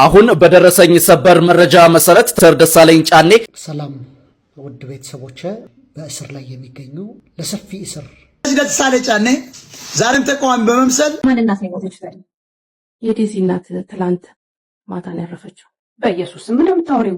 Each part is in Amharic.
አሁን በደረሰኝ ሰበር መረጃ መሰረት ዶክተር ደሳለኝ ጫኔ ሰላም ውድ ቤተሰቦቼ በእስር ላይ የሚገኙ ለሰፊ እስር ደሳለኝ ጫኔ ዛሬም ተቃዋሚ በመምሰል ማንናት ነው ሞት ይችላል የዲዚ እናት ትላንት ማታ ነው ያረፈችው በኢየሱስ ምን እንደምታወሪው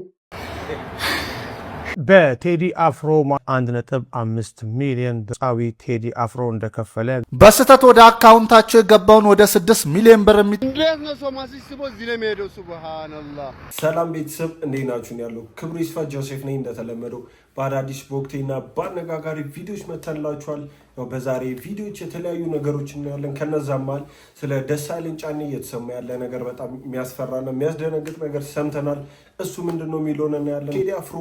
በቴዲ አፍሮ 1.5 ሚሊዮን ድምፃዊ ቴዲ አፍሮ እንደከፈለ በስተት ወደ አካውንታቸው የገባውን ወደ 6 ሚሊዮን ብር እንዴት ነው ሶማሲስቦ እዚህ ነው የሚሄደው? ሱብሃንአላህ። ሰላም ቤተሰብ እንዴት ናችሁ? ያለው ክብሩ ይስፋ ጆሴፍ ነኝ። እንደተለመደው በአዳዲስ በወቅቴና በአነጋጋሪ ቪዲዮዎች መተንላችኋል። ያው በዛሬ ቪዲዮዎች የተለያዩ ነገሮች እናያለን። ከነዛም መሃል ስለ ደሳለኝ ጫኔ እየተሰማ ያለ ነገር በጣም የሚያስፈራና የሚያስደነግጥ ነገር ሰምተናል። እሱ ምንድነው የሚለውን እናያለን። ቴዲ አፍሮ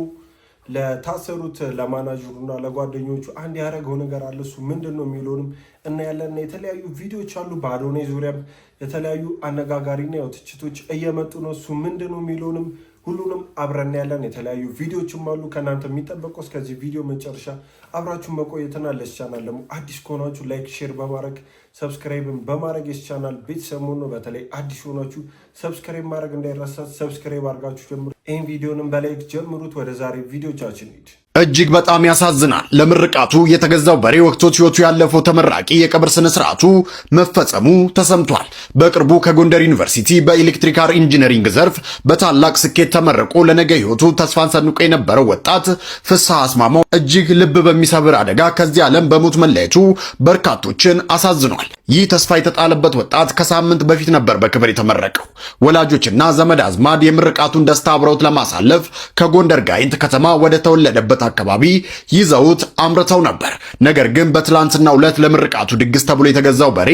ለታሰሩት ለማናጀሩና ለጓደኞቹ አንድ ያደረገው ነገር አለ። እሱ ምንድነው የሚለውንም እናያለን። የተለያዩ ቪዲዮዎች አሉ። በአዶናይ ዙሪያም የተለያዩ አነጋጋሪና ያው ትችቶች እየመጡ ነው። እሱ ምንድነው የሚለውንም ሁሉንም አብረን ያለን የተለያዩ ቪዲዮዎችም አሉ። ከናንተ የሚጠበቀው እስከዚህ ቪዲዮ መጨረሻ አብራችሁን መቆየትና ለዚህ ቻናል ደግሞ አዲስ ከሆናችሁ ላይክ፣ ሼር በማድረግ ሰብስክራይብን በማድረግ የዚህ ቻናል ቤተሰብ ነው። በተለይ አዲስ ሆናችሁ ሰብስክራይብ ማድረግ እንዳይረሳ። ሰብስክራይብ አድርጋችሁ ጀምሩ። ይህን ቪዲዮንም በላይክ ጀምሩት። ወደ ዛሬ ቪዲዮቻችን ሂድ። እጅግ በጣም ያሳዝናል። ለምርቃቱ የተገዛው በሬ ወቅቶት ህይወቱ ያለፈው ተመራቂ የቀብር ስነ ስርዓቱ መፈጸሙ ተሰምቷል። በቅርቡ ከጎንደር ዩኒቨርሲቲ በኤሌክትሪካል ኢንጂነሪንግ ዘርፍ በታላቅ ስኬት ተመርቆ ለነገ ህይወቱ ተስፋን ሰንቆ የነበረው ወጣት ፍስሐ አስማማው እጅግ ልብ በሚሰብር አደጋ ከዚህ ዓለም በሞት መለየቱ በርካቶችን አሳዝኗል። ይህ ተስፋ የተጣለበት ወጣት ከሳምንት በፊት ነበር በክብር የተመረቀው። ወላጆችና ዘመድ አዝማድ የምርቃቱን ደስታ አብረውት ለማሳለፍ ከጎንደር ጋይንት ከተማ ወደ ተወለደበት አካባቢ ይዘውት አምርተው ነበር። ነገር ግን በትላንትናው ዕለት ለምርቃቱ ድግስ ተብሎ የተገዛው በሬ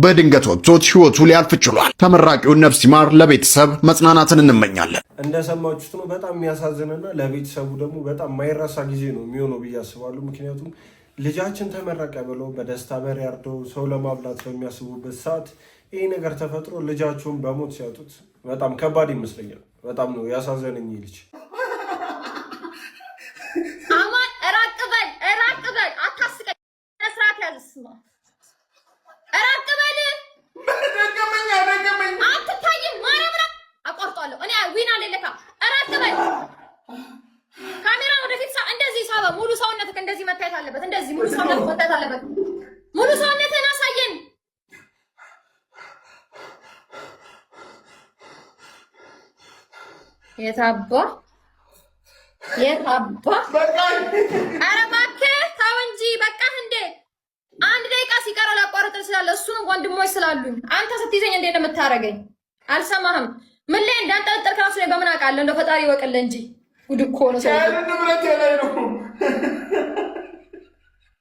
በድንገት ወጥቶት ህይወቱ ሊያልፍ ችሏል። ተመራቂውን ነፍስ ይማር፣ ለቤተሰብ መጽናናትን እንመኛለን። እንደሰማችሁት ነው። በጣም የሚያሳዝንና ለቤተሰቡ ደግሞ በጣም ማይረሳ ጊዜ ነው የሚሆነው ብዬ አስባለሁ። ምክንያቱም ልጃችን ተመረቀ ብለው በደስታ በሬ አርደው ሰው ለማብላት በሚያስቡበት ሰዓት ይህ ነገር ተፈጥሮ ልጃቸውን በሞት ሲያጡት በጣም ከባድ ይመስለኛል። በጣም ነው ያሳዘነኝ ልጅ ሙሉ ሰውነትህ እንደዚህ መታየት አለበት። እንደዚህ ሙሉ ሰውነትህ መታየት አለበት። ሙሉ ሰውነትህን አሳየን። የታባ ኧረ እባክህ ተው እንጂ በቃህ እንዴ! አንድ ደቂቃ ሲቀረው ላቋርጥ እችላለሁ። እሱንም ወንድሞች ስላሉኝ አንተ ስትይዘኝ እንዴ ነው የምታረገኝ? አልሰማህም። ምን ላይ እንዳንጠለጠልክ እራሱ ላይ በምን አውቃለሁ? እንደው ፈጣሪ ይወቅልህ እንጂ ጉድ እኮ ነው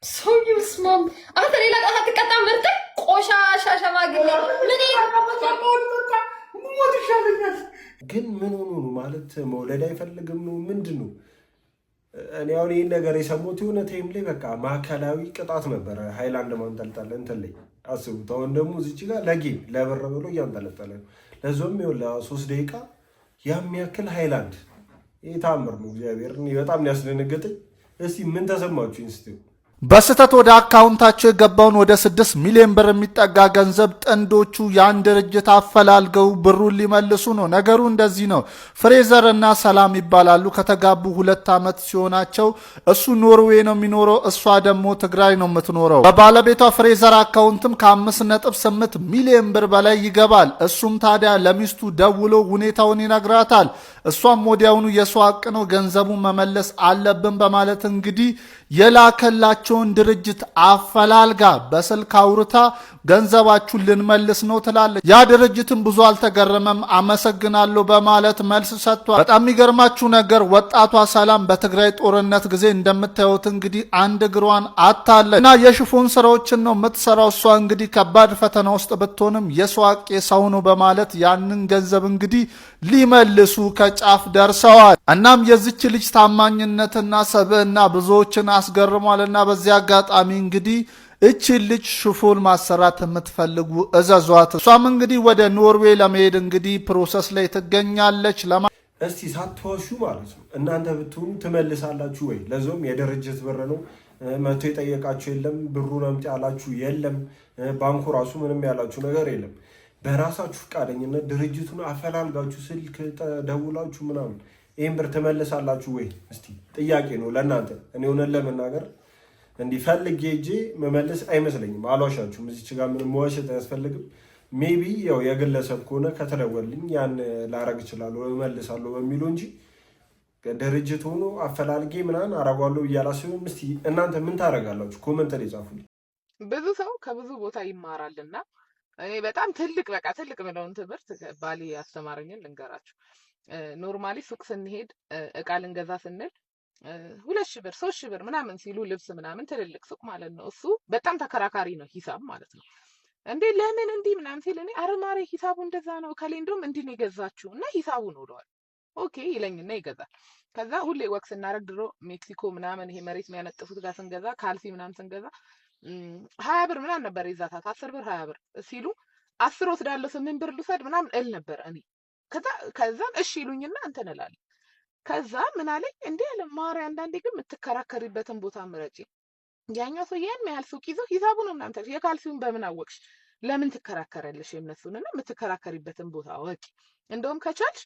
ሰው ይስማም። አንተ ሌላ ጣጣ ትቀጣ ምርጥ ቆሻሻ ሸማግሌ ምን ይሻለኛል? ግን ምን ሆኖ ነው ማለት መውለድ አይፈልግም ነው ምንድን ነው? እኔ አሁን ይህን ነገር የሰሙት የሆነ ታይም ላይ በቃ ማዕከላዊ ቅጣት ነበረ ሃይላንድ ማንጠልጠል እንትን ላይ አስቡት። አሁን ደግሞ እዚች ጋር ለጌም ለብር ብሎ እያንጠለጠለ ነው። ለዞም ይኸውልህ ለ3 ደቂቃ የሚያክል ሃይላንድ ይህ ታምር ነው። እግዚአብሔር በጣም ያስደነገጠኝ። እስቲ ምን ተሰማችሁ? ኢንስቲው በስተት ወደ አካውንታቸው የገባውን ወደ 6 ሚሊዮን ብር የሚጠጋ ገንዘብ ጥንዶቹ ያን ድርጅት አፈላልገው ብሩን ሊመልሱ ነው። ነገሩ እንደዚህ ነው። ፍሬዘር እና ሰላም ይባላሉ። ከተጋቡ 2 ዓመት ሲሆናቸው እሱ ኖርዌይ ነው የሚኖረው፣ እሷ ደግሞ ትግራይ ነው የምትኖረው። በባለቤቷ ፍሬዘር አካውንትም ከ5.8 ሚሊዮን ብር በላይ ይገባል። እሱም ታዲያ ለሚስቱ ደውሎ ሁኔታውን ይነግራታል። እሷም ወዲያውኑ የሷ ሐቅ ነው ገንዘቡን መመለስ አለብን በማለት እንግዲህ የላከላቸውን ድርጅት አፈላልጋ በስልክ አውርታ ገንዘባችሁን ልንመልስ ነው ትላለች። ያ ድርጅትም ብዙ አልተገረመም፣ አመሰግናለሁ በማለት መልስ ሰጥቷል። በጣም የሚገርማችሁ ነገር ወጣቷ ሰላም በትግራይ ጦርነት ጊዜ እንደምታዩት እንግዲህ አንድ እግሯን አታለች እና የሽፎን ስራዎችን ነው የምትሰራው። እሷ እንግዲህ ከባድ ፈተና ውስጥ ብትሆንም የሰው ሐቅ የሰው ነው በማለት ያንን ገንዘብ እንግዲህ ሊመልሱ ከጫፍ ደርሰዋል። እናም የዚች ልጅ ታማኝነትና ሰብዕና ብዙዎችን አስገርሟልና በዚህ አጋጣሚ እንግዲህ እቺ ልጅ ሽፎን ማሰራት የምትፈልጉ እዘዟት። እሷም እንግዲህ ወደ ኖርዌይ ለመሄድ እንግዲህ ፕሮሰስ ላይ ትገኛለች። እስቲ ሳትዋሹ ማለት ነው እናንተ ብትሆኑ ትመልሳላችሁ ወይ? ለዞም የድርጅት ብር ነው። መቶ የጠየቃችሁ የለም፣ ብሩን አምጪ ያላችሁ የለም፣ ባንኩ ራሱ ምንም ያላችሁ ነገር የለም። በራሳችሁ ፈቃደኝነት ድርጅቱን አፈላልጋችሁ ስልክ ደውላችሁ ምናምን ይሄን ብር ትመልሳላችሁ ወይ? እስቲ ጥያቄ ነው ለእናንተ። እኔ ሆነን ለመናገር እንዲፈልግ ሄጄ መመለስ አይመስለኝም። አልዋሻችሁም። እዚች ጋር ምንም መዋሸት አያስፈልግም። ሜቢ ያው የግለሰብ ከሆነ ከተደወልኝ ያን ላረግ እችላለሁ እመልሳለሁ በሚለው እንጂ ድርጅት ሆኖ አፈላልጌ ምናምን አረጋለሁ እያላስብም። እስቲ እናንተ ምን ታደርጋላችሁ? ኮመንት ላይ ጻፉልኝ። ብዙ ሰው ከብዙ ቦታ ይማራልና እኔ በጣም ትልቅ ምለውን ትምህርት ባሌ ያስተማረኝን ልንገራችሁ። ኖርማሊ ሱቅ ስንሄድ እቃ ልንገዛ ስንል 2,000 ብር 3,000 ብር ምናምን ሲሉ ልብስ ምናምን ትልልቅ ሱቅ ማለት ነው። እሱ በጣም ተከራካሪ ነው ሂሳብ ማለት ነው። እንዴ ለምን እንዲህ ምናምን ሲል እኔ አረማሪ ሂሳቡ እንደዛ ነው ከሌ እንደውም እንዲህ ነው የገዛችሁ እና ሂሳቡ ነው እለዋለሁ። ኦኬ ይለኝና ይገዛል። ከዛ ሁሌ ወቅት ስናደርግ ድሮ ሜክሲኮ ምናምን ይሄ መሬት የሚያነጥፉት ጋር ስንገዛ ካልሲ ምናምን ስንገዛ 20 ብር ምናምን ነበር ይዛታት 10 ብር 20 ብር ሲሉ 10 ወስዳለሁ 8 ብር ልውሰድ ምናምን እል ነበር እኔ። ከዛም እሺ ይሉኝና እንትን እላለሁ። ከዛ ምን አለኝ እንዴ አለ ማሪ አንዳንዴ ግን የምትከራከሪበትን ቦታ ምረጪ። ያኛው ሰው ያን ያህል ሱቅ ይዞ ሂሳቡ ነው ምናምን ታዲያ የካልሲውን በምን አወቅሽ? ለምን ትከራከራለሽ? የነሱንና የምትከራከሪበትን ቦታ ወቂ። እንደውም ከቻልሽ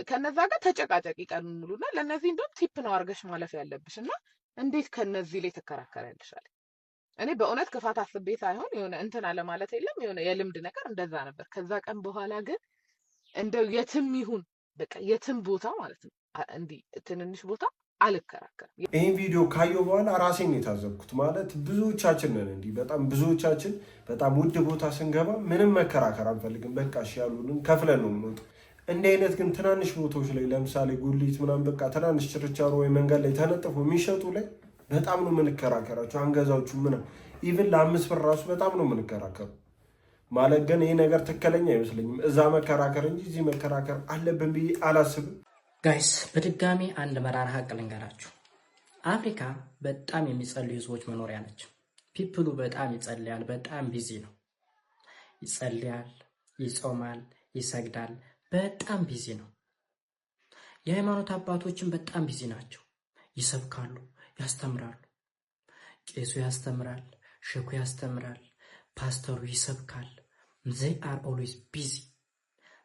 ከነዛ ጋር ተጨቃጨቂ ቀኑን ሙሉና ለነዚህ እንደውም ቲፕ ነው አድርገሽ ማለፍ ያለብሽ እና እንዴት ከነዚህ ላይ ትከራከሪያለሽ አለ። እኔ በእውነት ክፋት አስቤ ሳይሆን የሆነ እንትን አለ ማለት የለም የሆነ የልምድ ነገር እንደዛ ነበር። ከዛ ቀን በኋላ ግን እንደው የትም ይሁን በቃ የትም ቦታ ማለት ነው እንዲህ ትንንሽ ቦታ አልከራከርም። ይህን ቪዲዮ ካየሁ በኋላ ራሴን የታዘብኩት ማለት ብዙዎቻችን ነን እንዲህ በጣም ብዙዎቻችን በጣም ውድ ቦታ ስንገባ ምንም መከራከር አንፈልግም። በቃ እሺ ያሉንን ከፍለን ነው የምንወጣው። እንዲህ አይነት ግን ትናንሽ ቦታዎች ላይ ለምሳሌ ጉሊት ምናምን በቃ ትናንሽ ችርቻሮ ወይ መንገድ ላይ ተነጥፎ የሚሸጡ ላይ በጣም ነው የምንከራከራቸው። አንገዛችሁ ምናምን ኢቭን ለ5 ብር ራሱ በጣም ነው የምንከራከሩ። ማለት ግን ይህ ነገር ትክክለኛ አይመስለኝም። እዛ መከራከር እንጂ እዚህ መከራከር አለብን ብዬ አላስብም። ጋይስ በድጋሚ አንድ መራራ ሀቅ ልንገራችሁ። አፍሪካ በጣም የሚጸልዩ ህዝቦች መኖሪያ ነች። ፒፕሉ በጣም ይጸልያል፣ በጣም ቢዚ ነው። ይጸልያል፣ ይጾማል፣ ይሰግዳል፣ በጣም ቢዚ ነው። የሃይማኖት አባቶችን በጣም ቢዚ ናቸው። ይሰብካሉ፣ ያስተምራሉ። ቄሱ ያስተምራል፣ ሼኩ ያስተምራል፣ ፓስተሩ ይሰብካል። they are always busy።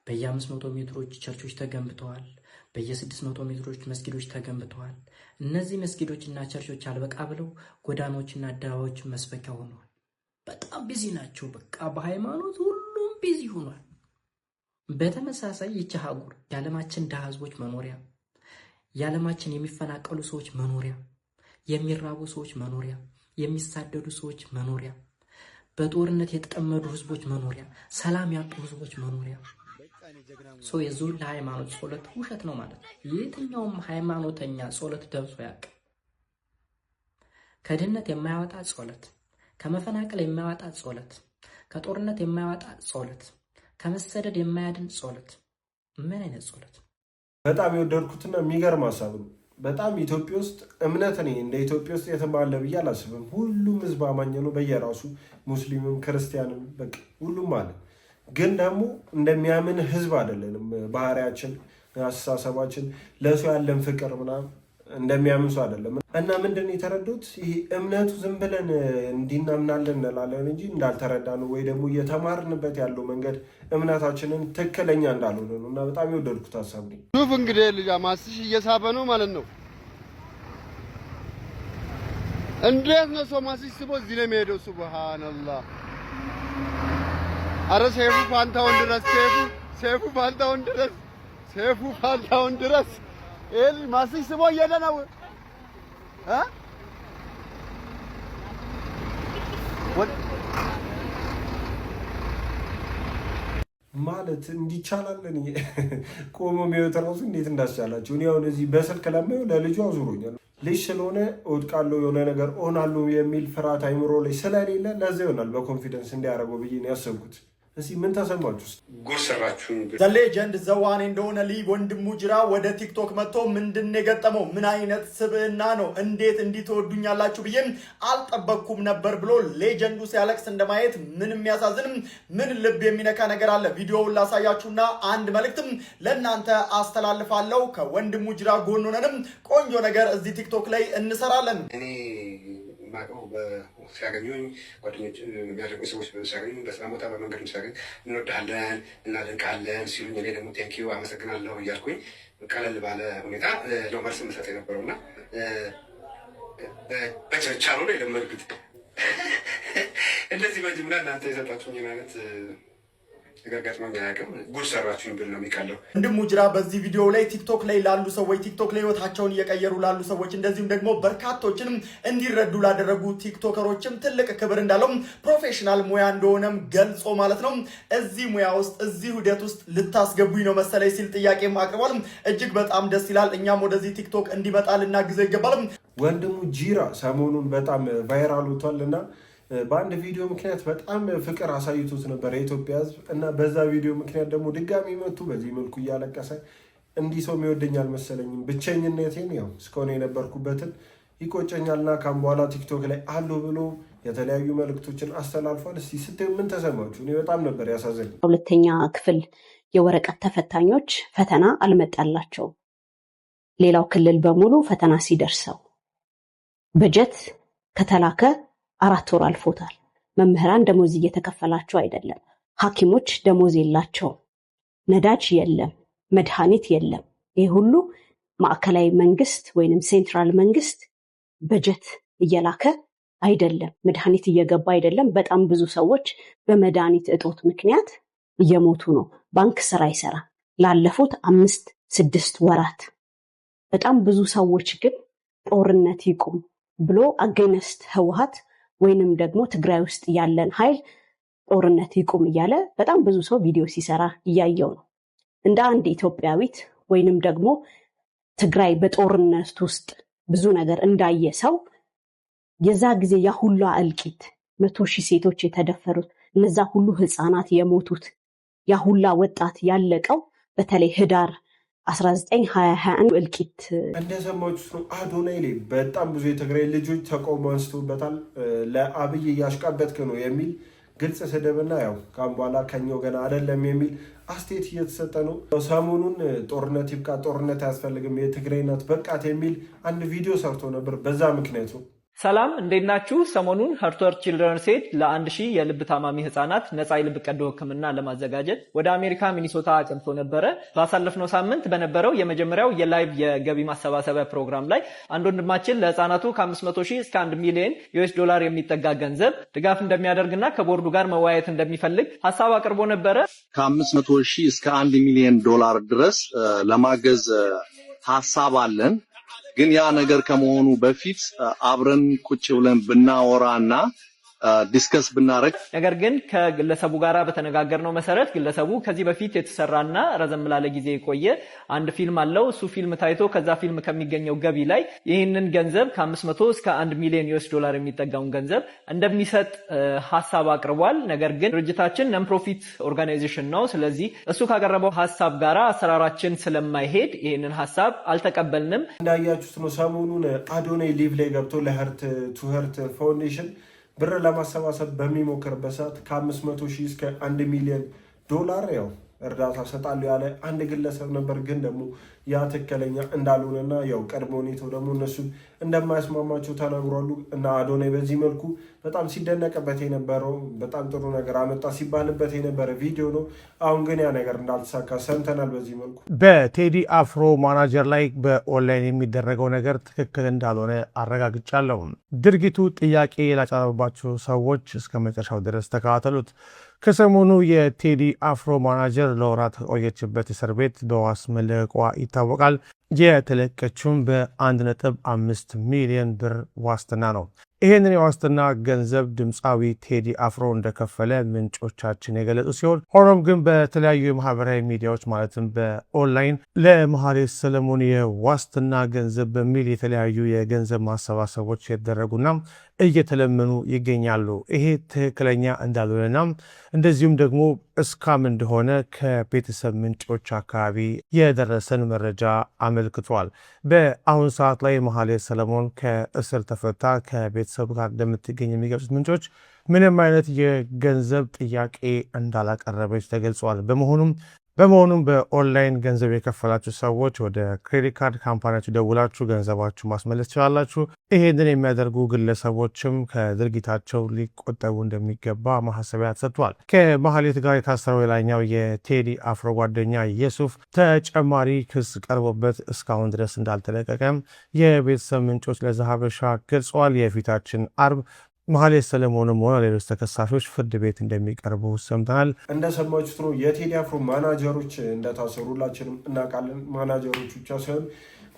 በየ500 ሜትሮች ቸርቾች ተገንብተዋል። በየ600 ሜትሮች መስጊዶች ተገንብተዋል። እነዚህ መስጊዶችና ቸርቾች አልበቃ ብለው ጎዳኖችና አደባባዮች መስበኪያ ሆነዋል። በጣም ቢዚ ናቸው። በቃ በሃይማኖት ሁሉም ቢዚ ሆኗል። በተመሳሳይ ይህች አህጉር የዓለማችን ድሃ ህዝቦች መኖሪያ፣ የዓለማችን የሚፈናቀሉ ሰዎች መኖሪያ፣ የሚራቡ ሰዎች መኖሪያ፣ የሚሳደዱ ሰዎች መኖሪያ፣ በጦርነት የተጠመዱ ህዝቦች መኖሪያ፣ ሰላም ያጡ ህዝቦች መኖሪያ። የዙር ለሃይማኖት ጸሎት ውሸት ነው ማለት ነው። የትኛውም ሃይማኖተኛ ጸሎት ደርሶ ያውቅ። ከድህነት የማያወጣ ጸሎት፣ ከመፈናቀል የማያወጣ ጸሎት፣ ከጦርነት የማያወጣ ጸሎት፣ ከመሰደድ የማያድን ጸሎት። ምን አይነት ጸሎት? በጣም የወደድኩትና የሚገርም ሀሳብ ነው። በጣም ኢትዮጵያ ውስጥ እምነት እኔ እንደ ኢትዮጵያ ውስጥ የተባለ ብዬ አላስብም። ሁሉም ህዝብ አማኝ ነው በየራሱ ሙስሊምም ክርስቲያንም በቃ ሁሉም አለ። ግን ደግሞ እንደሚያምን ህዝብ አይደለንም። ባህሪያችን፣ አስተሳሰባችን፣ ለሰው ያለን ፍቅር ምናምን እንደሚያምን ሰው አይደለም። እና ምንድን ነው የተረዱት? ይሄ እምነቱ ዝም ብለን እንዲናምናለን እንላለን እንጂ እንዳልተረዳ ነው ወይ ደግሞ እየተማርንበት ያለው መንገድ እምነታችንን ትክክለኛ እንዳልሆነ ነው። እና በጣም የወደድኩት ሀሳብ ነው። ሱፍ እንግዲህ ልጅ ማስሽ እየሳበ ነው ማለት ነው። እንዴት ነው ሰው ማስሽ ስቦ እዚህ ነው የሚሄደው? ሱብሃንአላህ። አረ ሴፉ ፋንታውን ድረስ ሴፉ ፋንታውን ድረስ ሴፉ ፋንታውን ድረስ ኤል ማስሽ ስቦ እየሄደ ነው ማለት እንዲቻላለን ቆሞ የሚወት ራሱ እንዴት እንዳስቻላቸው እኔ አሁን እዚህ በስልክ ለማየው ለልጁ አዙሮኛል። ልጅ ስለሆነ እወድቃለሁ የሆነ ነገር እሆናለሁ የሚል ፍርሃት አይምሮ ላይ ስለሌለ ለዛ ይሆናል በኮንፊደንስ እንዲያደርገው ብዬ ነው ያሰብኩት። እስኪ ምን ተሰማችሁ? ጉድ ሰራችሁ። ዘሌጀንድ ዘዋኔ እንደሆነ ሊግ ወንድሙ ጅራ ወደ ቲክቶክ መጥቶ ምንድን የገጠመው ምን አይነት ስብዕና ነው እንዴት እንዲህ ትወዱኛላችሁ ብዬም አልጠበቅኩም ነበር ብሎ ሌጀንዱ ሲያለቅስ እንደማየት ምን የሚያሳዝንም ምን ልብ የሚነካ ነገር አለ። ቪዲዮውን ላሳያችሁና አንድ መልእክትም ለእናንተ አስተላልፋለሁ። ከወንድሙ ጅራ ጎን ሆነንም ቆንጆ ነገር እዚህ ቲክቶክ ላይ እንሰራለን። እኔ ማቀው ሲያገኙኝ ጓደኞች የሚያደርጉ ሰዎች ሲያገኙ በስራ ቦታ በመንገድ ሲያገኝ እንወድሃለን እናደንቃለን ሲሉኝ እኔ ደግሞ ቴንኪዩ አመሰግናለሁ እያልኩኝ ቀለል ባለ ሁኔታ ነው መልስ የምሰጥ የነበረውና በቸርቻሮ ነው የለመድኩት። እንደዚህ በጅምላ እናንተ የሰጣችሁኝ አይነት ወንድሙ ጅራ በዚህ ቪዲዮ ላይ ቲክቶክ ላይ ላሉ ሰዎች ቲክቶክ ላይ ህይወታቸውን እየቀየሩ ላሉ ሰዎች እንደዚሁም ደግሞ በርካቶችንም እንዲረዱ ላደረጉ ቲክቶከሮችም ትልቅ ክብር እንዳለው ፕሮፌሽናል ሙያ እንደሆነም ገልጾ ማለት ነው እዚህ ሙያ ውስጥ እዚህ ሂደት ውስጥ ልታስገቡኝ ነው መሰለኝ ሲል ጥያቄም አቅርቧል። እጅግ በጣም ደስ ይላል። እኛም ወደዚህ ቲክቶክ እንዲመጣ ልናግዘው ይገባል። ወንድሙ ጂራ ሰሞኑን በጣም ቫይራል ወጥቷልና በአንድ ቪዲዮ ምክንያት በጣም ፍቅር አሳይቶት ነበር የኢትዮጵያ ህዝብ እና በዛ ቪዲዮ ምክንያት ደግሞ ድጋሚ መጡ በዚህ መልኩ እያለቀሰ እንዲህ ሰው የሚወደኝ አልመሰለኝም፣ ብቸኝነቴን ያው እስካሁን የነበርኩበትን ይቆጨኛልና ካም በኋላ ቲክቶክ ላይ አሉ ብሎ የተለያዩ መልእክቶችን አስተላልፏል። እስቲ ስትዩ ምን ተሰማችሁ? እኔ በጣም ነበር ያሳዘኝ። ሁለተኛ ክፍል የወረቀት ተፈታኞች ፈተና አልመጣላቸውም። ሌላው ክልል በሙሉ ፈተና ሲደርሰው በጀት ከተላከ 4 ወር አልፎታል። መምህራን ደሞዝ እየተከፈላቸው አይደለም። ሐኪሞች ደሞዝ የላቸውም። ነዳጅ የለም፣ መድኃኒት የለም። ይህ ሁሉ ማዕከላዊ መንግስት ወይንም ሴንትራል መንግስት በጀት እየላከ አይደለም። መድኃኒት እየገባ አይደለም። በጣም ብዙ ሰዎች በመድኃኒት እጦት ምክንያት እየሞቱ ነው። ባንክ ስራ አይሰራም ላለፉት 5-6 ወራት። በጣም ብዙ ሰዎች ግን ጦርነት ይቁም ብሎ አገነስት ህወሓት ወይንም ደግሞ ትግራይ ውስጥ ያለን ኃይል ጦርነት ይቁም እያለ በጣም ብዙ ሰው ቪዲዮ ሲሰራ እያየው ነው። እንደ አንድ ኢትዮጵያዊት ወይንም ደግሞ ትግራይ በጦርነት ውስጥ ብዙ ነገር እንዳየ ሰው የዛ ጊዜ ያ ሁሉ እልቂት 100,000 ሴቶች የተደፈሩት እነዛ ሁሉ ህፃናት የሞቱት ያ ሁሉ ወጣት ያለቀው በተለይ ህዳር 1921 እልቂት እንደሰማችሁት ነው። አዶናይ ላይ በጣም ብዙ የትግራይ ልጆች ተቃውሞ አንስተውበታል። ለአብይ እያሽቃበትክ ነው የሚል ግልጽ ስድብና ያው ካም በኋላ ከኛው ገና አይደለም የሚል አስተያየት እየተሰጠ ነው። ሰሞኑን ጦርነት ይብቃ፣ ጦርነት አያስፈልግም፣ የትግራይ እናት በቃት የሚል አንድ ቪዲዮ ሰርቶ ነበር። በዛ ምክንያት ነው። ሰላም እንዴት ናችሁ? ሰሞኑን ሀርትወር ቺልድረንስ ኤድ ለ1000 የልብ ታማሚ ህፃናት ነፃ የልብ ቀዶ ህክምና ለማዘጋጀት ወደ አሜሪካ ሚኒሶታ አቅንቶ ነበረ። ባሳለፍነው ሳምንት በነበረው የመጀመሪያው የላይቭ የገቢ ማሰባሰቢያ ፕሮግራም ላይ አንድ ወንድማችን ለህፃናቱ ከ500,000 እስከ 1 ሚሊዮን ዩኤስ ዶላር የሚጠጋ ገንዘብ ድጋፍ እንደሚያደርግና ከቦርዱ ጋር መወያየት እንደሚፈልግ ሀሳብ አቅርቦ ነበረ። ከ500,000 እስከ 1 ሚሊዮን ዶላር ድረስ ለማገዝ ሀሳብ አለን። ግን ያ ነገር ከመሆኑ በፊት አብረን ቁጭ ብለን ብናወራና ዲስከስ ብናረግ ነገር ግን ከግለሰቡ ጋራ በተነጋገርነው መሰረት ግለሰቡ ከዚህ በፊት የተሰራና ረዘም ላለ ጊዜ የቆየ አንድ ፊልም አለው። እሱ ፊልም ታይቶ ከዛ ፊልም ከሚገኘው ገቢ ላይ ይህንን ገንዘብ ከ500 እስከ 1 ሚሊዮን ዩኤስ ዶላር የሚጠጋውን ገንዘብ እንደሚሰጥ ሀሳብ አቅርቧል። ነገር ግን ድርጅታችን ነን ፕሮፊት ኦርጋናይዜሽን ነው። ስለዚህ እሱ ካቀረበው ሀሳብ ጋራ አሰራራችን ስለማይሄድ ይህንን ሀሳብ አልተቀበልንም። እንዳያችሁት ነው ሰሞኑን አዶናይ ሊቭ ላይ ገብቶ ለሀርት ቱ ሀርት ፋውንዴሽን ብር ለማሰባሰብ በሚሞክርበት ሰዓት ከ500,000 እስከ 1 ሚሊዮን ዶላር ያው እርዳታ ሰጣሉ ያለ አንድ ግለሰብ ነበር። ግን ደግሞ ያ ትክክለኛ እንዳልሆነና ያው ቀድሞ ሁኔታው ደግሞ እነሱ እንደማያስማማቸው ተናግሯሉ። እና አዶናይ በዚህ መልኩ በጣም ሲደነቅበት የነበረው በጣም ጥሩ ነገር አመጣ ሲባልበት የነበረ ቪዲዮ ነው። አሁን ግን ያ ነገር እንዳልተሳካ ሰምተናል። በዚህ መልኩ በቴዲ አፍሮ ማናጀር ላይ በኦንላይን የሚደረገው ነገር ትክክል እንዳልሆነ አረጋግጫለሁ። ድርጊቱ ጥያቄ ላጫረባቸው ሰዎች እስከ መጨረሻው ድረስ ተከታተሉት። ከሰሞኑ የቴዲ አፍሮ ማናጀር ለወራት ከቆየችበት እስር ቤት በዋስ መለቀቋ ይታወቃል። የተለቀችውም በ1.5 ሚሊዮን ብር ዋስትና ነው። ይህንን የዋስትና ገንዘብ ድምፃዊ ቴዲ አፍሮ እንደከፈለ ምንጮቻችን የገለጹ ሲሆን ሆኖም ግን በተለያዩ የማህበራዊ ሚዲያዎች ማለትም በኦንላይን ለመሐሌት ሰለሞን የዋስትና ገንዘብ በሚል የተለያዩ የገንዘብ ማሰባሰቦች የተደረጉና እየተለመኑ ይገኛሉ። ይሄ ትክክለኛ እንዳልሆነና እንደዚሁም ደግሞ እስካም እንደሆነ ከቤተሰብ ምንጮች አካባቢ የደረሰን መረጃ አመልክቷል። በአሁኑ ሰዓት ላይ መሐሌት ሰለሞን ከእስር ተፈታ ከቤተሰብ ጋር እንደምትገኝ የሚገልጹት ምንጮች ምንም አይነት የገንዘብ ጥያቄ እንዳላቀረበች ተገልጿል። በመሆኑም በመሆኑም በኦንላይን ገንዘብ የከፈላችሁ ሰዎች ወደ ክሬዲት ካርድ ካምፓኒያችሁ ደውላችሁ ገንዘባችሁ ማስመለስ ትችላላችሁ። ይሄንን የሚያደርጉ ግለሰቦችም ከድርጊታቸው ሊቆጠቡ እንደሚገባ ማሳሰቢያ ተሰጥቷል። ከማህሌት ጋር የታሰረው ሌላኛው የቴዲ አፍሮ ጓደኛ የሱፍ ተጨማሪ ክስ ቀርቦበት እስካሁን ድረስ እንዳልተለቀቀም የቤተሰብ ምንጮች ለዘሀበሻ ገልጸዋል። የፊታችን አርብ ማህሌት ሰለሞንም ሆነ ሌሎች ተከሳሾች ፍርድ ቤት እንደሚቀርቡ ሰምተናል። እንደሰማችሁት ነው የቴዲ አፍሮ ማናጀሮች እንደታሰሩ ሁላችንም እናውቃለን። ማናጀሮች ብቻ ሳይሆን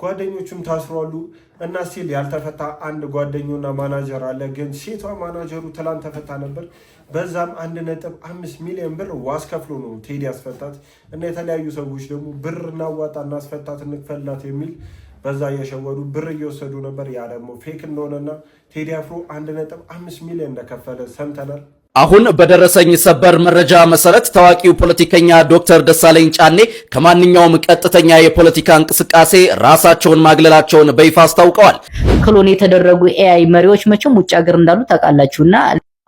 ጓደኞቹም ታስሯሉ እና ስቲል ያልተፈታ አንድ ጓደኛውና ማናጀር አለ። ግን ሴቷ ማናጀሩ ትላንት ተፈታ ነበር። በዛም 1.5 ሚሊዮን ብር ዋስ ከፍሎ ነው ቴዲ ያስፈታት እና የተለያዩ ሰዎች ደግሞ ብር እናዋጣ እናስፈታት እንክፈላት የሚል በዛ እየሸወዱ ብር እየወሰዱ ነበር። ያ ደግሞ ፌክ እንደሆነና ቴዲ አፍሮ 1.5 ሚሊዮን እንደከፈለ ሰምተናል። አሁን በደረሰኝ ሰበር መረጃ መሰረት ታዋቂው ፖለቲከኛ ዶክተር ደሳለኝ ጫኔ ከማንኛውም ቀጥተኛ የፖለቲካ እንቅስቃሴ ራሳቸውን ማግለላቸውን በይፋ አስታውቀዋል። ክሎን የተደረጉ ኤአይ መሪዎች መቼም ውጭ ሀገር እንዳሉ ታውቃላችሁና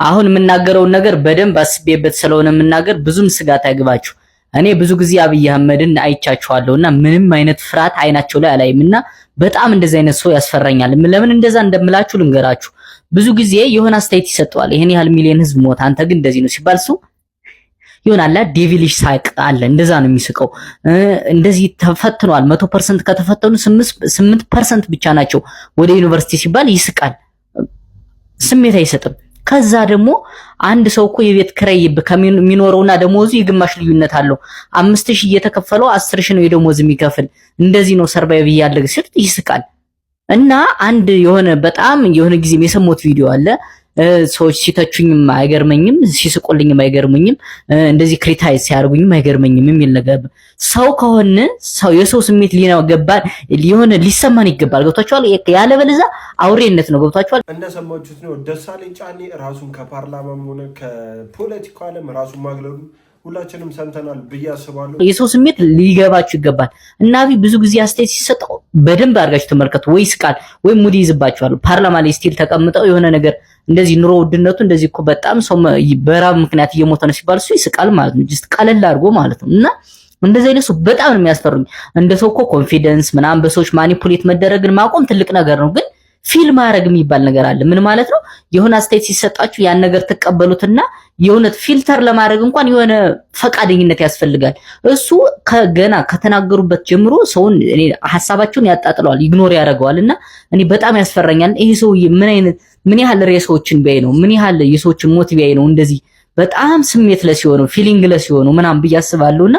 አሁን የምናገረውን ነገር በደንብ አስቤበት ስለሆነ የምናገር ብዙም ስጋት አይግባችሁ። እኔ ብዙ ጊዜ አብይ አህመድን አይቻቸዋለሁና ምንም አይነት ፍርሃት አይናቸው ላይ አላይምና በጣም እንደዚህ አይነት ሰው ያስፈራኛል። ለምን እንደዛ እንደምላችሁ ልንገራችሁ። ብዙ ጊዜ የሆነ አስተያየት ይሰጠዋል። ይሄን ያህል ሚሊዮን ህዝብ ሞት አንተ ግን እንደዚህ ነው ሲባል ሰው ይሆናል ዴቪሊሽ ሳይቅ አለ። እንደዛ ነው የሚስቀው። እንደዚህ ተፈትኗል 100% ከተፈተኑ 8% ብቻ ናቸው ወደ ዩኒቨርሲቲ ሲባል ይስቃል። ስሜት አይሰጥም። ከዛ ደግሞ አንድ ሰው እኮ የቤት ክራይ ከሚኖረውና ደሞዙ የግማሽ ልዩነት አለው። 5000 እየተከፈለው 10000 ነው የደሞዝ የሚከፍል። እንደዚህ ነው ሰርቫይቭ ያደረገ ሲል ይስቃል። እና አንድ በጣም የሆነ ጊዜ የሰሞት ቪዲዮ አለ። ሰዎች ሲተቹኝም አይገርመኝም፣ ሲስቁልኝም አይገርመኝም፣ እንደዚህ ክሪቲሳይዝ ሲያርጉኝም አይገርመኝም የሚል ነገር ሰው ከሆነ የሰው ስሜት ሊገባን ሊሰማን ይገባል። ገብቷችኋል? ያለበለዚያ አውሬነት ነው። ገብቷችኋል? እንደሰማችሁት ነው ደሳለኝ ጫኔ ራሱን ከፓርላማም ሆነ ከፖለቲካው ዓለም ራሱን ማግለሉ ሁላችንም ሰምተናል ብዬ አስባለሁ። የሰው ስሜት ሊገባችሁ ይገባል። እና ብዙ ጊዜ አስተያየት ሲሰጠው በደንብ አድርጋችሁ ተመልከቱ። ወይ ይስቃል ወይ ሙድ ይዝባችኋል። ፓርላማ ላይ ስቲል ተቀምጠው የሆነ ነገር እንደዚህ ኑሮ ውድነቱ እንደዚህ እኮ በጣም ሰው በራብ ምክንያት እየሞተ ነው ሲባል እሱ ይስቃል ማለት ነው። ጀስት ቀለል አድርጎ ማለት ነው። እና እንደዚህ አይነት ሰው በጣም ነው የሚያስፈሩኝ። እንደ ሰው እኮ ኮንፊደንስ ምናምን በሰዎች ማኒፑሌት መደረግን ማቆም ትልቅ ነገር ነው። ግን ፊልም ማድረግ የሚባል ነገር አለ። ምን ማለት ነው? የሆነ አስተያየት ሲሰጣችሁ ያን ነገር ተቀበሉትና የሆነት ፊልተር ለማድረግ እንኳን የሆነ ፈቃደኝነት ያስፈልጋል። እሱ ከገና ከተናገሩበት ጀምሮ ሰውን ሐሳባቸውን ያጣጥለዋል፣ ኢግኖር ያደርገዋልና እኔ በጣም ያስፈራኛል። ይሄ ሰው ምን ያህል ሬሶችን ቢያይ ነው? ምን ያህል የሰዎችን ሞት ቢያይ ነው እንደዚህ በጣም ስሜት ለሲሆነው ፊሊንግ ለሲሆነው ምናምን ብዬ አስባለሁና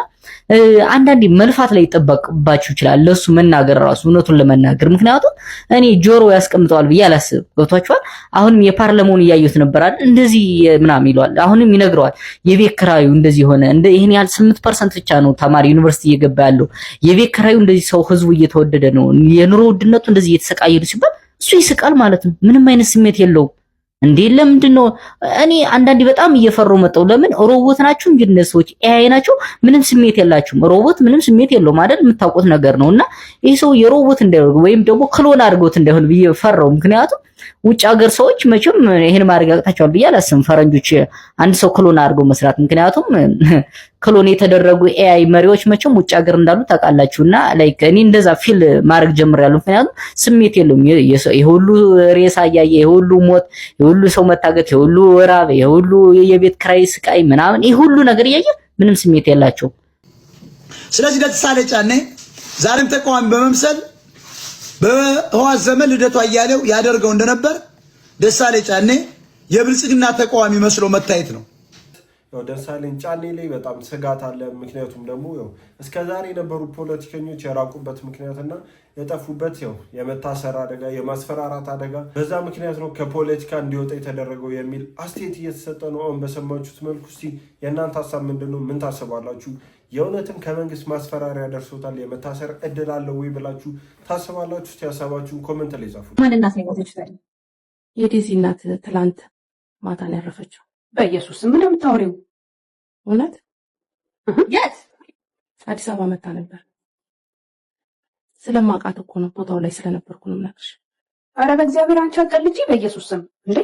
አንዳንዴ መልፋት ላይ ይጠበቅባችሁ ይችላል ለሱ መናገር ራሱ እውነቱን ለመናገር። ምክንያቱም እኔ ጆሮ ያስቀምጠዋል ብዬ አላስብም። ገብቷችኋል? አሁንም የፓርላማውን እያዩት ነበር አይደል? እንደዚህ ምናምን ይለዋል። አሁንም ይነግረዋል የቤት ክራዩ እንደዚህ ሆነ። ይሄን ያህል 8% ብቻ ነው ተማሪ ዩኒቨርሲቲ እየገባ ያለው። የቤት ክራዩ እንደዚህ ሰው ህዝቡ እየተወደደ ነው። የኑሮ ውድነቱ እንደዚህ እየተሰቃየ ነው ሲባል እሱ ይስቃል ማለት ነው። ምንም አይነት ስሜት የለውም። እንዴ ለምንድነው? እኔ አንዳንዴ በጣም እየፈረው መጣው። ለምን ሮቦት ናችሁ እንጂ እነሱ ሰዎች ኤአይ ናቸው። ምንም ስሜት የላችሁም። ሮቦት ምንም ስሜት የለውም አይደል? የምታውቁት ነገር ነውና ይሄ ሰው የሮቦት እንዳይሆን ወይም ደግሞ ክሎን አድርጎት እንዳይሆን ብዬ ፈራው። ምክንያቱም ውጭ ሀገር ሰዎች መቼም ይሄን ማድረግ ያቅታቸዋል ብዬ አላስብም። ፈረንጆች አንድ ሰው ክሎን አድርገው መስራት ምክንያቱም ክሎን የተደረጉ ኤአይ መሪዎች መቼም ውጭ ሀገር እንዳሉ ታውቃላችሁና ላይክ እኔ እንደዛ ፊል ማድረግ ጀምሬያለሁ። ምክንያቱም ስሜት የለውም። የሁሉ ሬሳ እያየ የሁሉ ሞት፣ የሁሉ ሰው መታገት፣ የሁሉ ራብ፣ የሁሉ የቤት ክራይ ስቃይ ምናምን የሁሉ ነገር እያየ ምንም ስሜት የላቸው። ስለዚህ ደሳለኝ ጫኔ ዛሬም ተቃዋሚ በመምሰል በህወሓት ዘመን ልደቱ አያሌው ያደርገው እንደነበር ደሳለኝ ጫኔ የብልጽግና ተቃዋሚ መስሎ መታየት ነው። ደሳለኝ ጫኔ ላይ በጣም ስጋት አለ። ምክንያቱም ደግሞ እስከዛሬ የነበሩ ፖለቲከኞች የራቁበት ምክንያትና የጠፉበት የመታሰር አደጋ፣ የማስፈራራት አደጋ በዛ ምክንያት ነው ከፖለቲካ እንዲወጣ የተደረገው የሚል አስተያየት እየተሰጠ ነው። አሁን በሰማችሁት መልኩ እስቲ የእናንተ ሀሳብ ምንድነው? ምን ታስባላችሁ? የእውነትም ከመንግስት ማስፈራሪያ ደርሶታል፣ የመታሰር እድል አለው ወይ ብላችሁ ታስባላችሁ? እስቲ ሀሳባችሁን ኮሜንት ላይ ጻፉ። ማን እናት ነው የሞተችው? የዴዚ እናት ትላንት ማታ ነው ያረፈችው። በኢየሱስ ምን የምታወሪው? እውነት የት? አዲስ አበባ መታ ነበር። ስለማውቃት እኮ ነው፣ ቦታው ላይ ስለነበርኩ ነው የምነግርሽ። አረ በእግዚአብሔር አንቺ አቀልጂ። በኢየሱስ ስም እንዴ!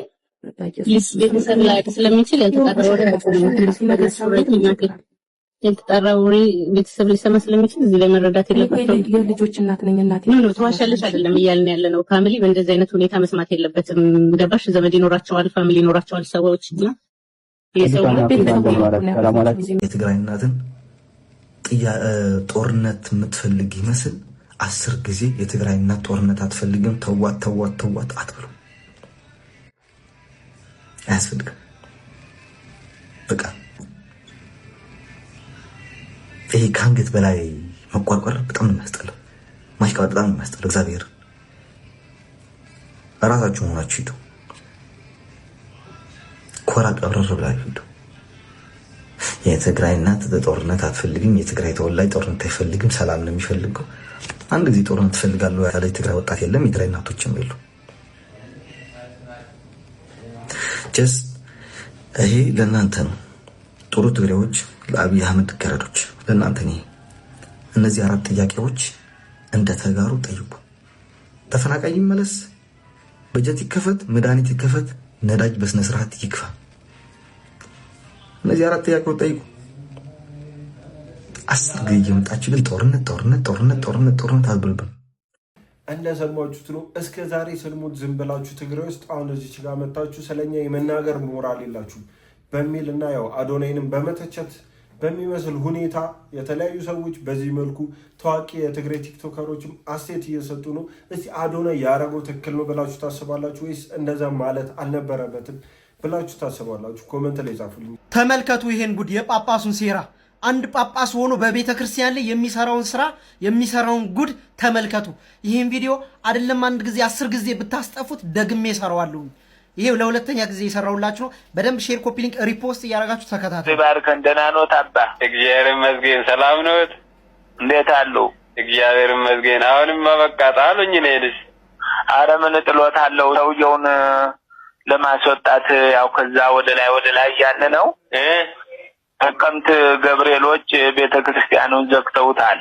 ቤተሰብ ላይ ስለሚችል ያልተቀረበ ያልተጣራ ወሬ ቤተሰብ ሊሰማ ስለሚችል እዚህ ላይ መረዳት የለበትም። የልጆች እናት ነኝ እናቴ ነው ተዋሻለሽ አይደለም እያልን ያለ ነው። ፋሚሊ በእንደዚህ አይነት ሁኔታ መስማት የለበትም። ገባሽ? ዘመድ ይኖራቸዋል፣ ፋሚሊ ይኖራቸዋል ሰዎች እና የትግራይ እናትን ጦርነት የምትፈልግ ይመስል 10 ጊዜ የትግራይ እናት ጦርነት አትፈልግም ተዋት አትብሉ። አያስፈልግም። በቃ ይሄ ከአንገት በላይ መቋቋር በጣም ነው የሚያስጠላው። ማሽቃበጥ በጣም ነው የሚያስጠላው። እግዚአብሔር ራሳችሁ ሆናችሁ ሂዱ። ኮራ ቀብረር ብላችሁ ሂዱ። የትግራይ እናት ጦርነት አትፈልግም። የትግራይ ተወላጅ ጦርነት አይፈልግም። ሰላም ነው የሚፈልገው። አንድ ጊዜ ጦርነት ትፈልጋለሁ ያለ የትግራይ ወጣት የለም። የትግራይ እናቶችም የሉ። ጀስት ይሄ ለእናንተ ነው። ጥሩ ትግሬዎች፣ ለአብይ አህመድ ገረዶች ለእናንተ ነው። እነዚህ 4 ጥያቄዎች እንደ ተጋሩ ጠይቁ። ተፈናቃይ ይመለስ፣ በጀት ይከፈት፣ መድኃኒት ይከፈት፣ ነዳጅ በስነ ስርዓት ይክፋ። እነዚህ 4 ጥያቄዎች ጠይቁ። 10 ጊዜ እየመጣችሁ ግን ጦርነት አትበሉብን። እንደሰማችሁት ነው። እስከ ዛሬ ስልሙት ዝም ብላችሁ ትግራይ ውስጥ አሁን እዚች ጋር መጣችሁ ስለኛ የመናገር ሞራል የላችሁም በሚል እና ያው አዶናይንም በመተቸት በሚመስል ሁኔታ የተለያዩ ሰዎች በዚህ መልኩ ታዋቂ የትግራይ ቲክቶከሮችም አስተያየት እየሰጡ ነው። እስቲ አዶናይ ያረገው ትክክል ነው ብላችሁ ታስባላችሁ ወይስ እንደዛ ማለት አልነበረበትም ብላችሁ ታስባላችሁ? ኮመንት ላይ ጻፉልኝ። ተመልከቱ ይሄን ጉድ፣ የጳጳሱን ሴራ። አንድ ጳጳስ ሆኖ በቤተ ክርስቲያን ላይ የሚሰራውን ስራ የሚሰራውን ጉድ ተመልከቱ። ይሄን ቪዲዮ አይደለም አንድ ጊዜ 10 ጊዜ ብታስጠፉት ደግሜ እሰራዋለሁ። ይሄው ለሁለተኛ ጊዜ የሰራውላችሁ ነው። በደንብ ሼር፣ ኮፒ ሊንክ፣ ሪፖስት እያደረጋችሁ ተከታተሉ። ባርከን ደህና ኖት አባ? እግዚአብሔር ይመስገን። ሰላም ኖት? እንዴት አሉ? እግዚአብሔር ይመስገን። አሁንም በቃ ጣሉኝ ነይልስ። አረ ምን ጥሎት አለው ሰውየውን ለማስወጣት ያው ከዛ ወደ ላይ ያን ነው ተቀምት ገብርኤሎች ቤተክርስቲያኑን ዘግተውታል።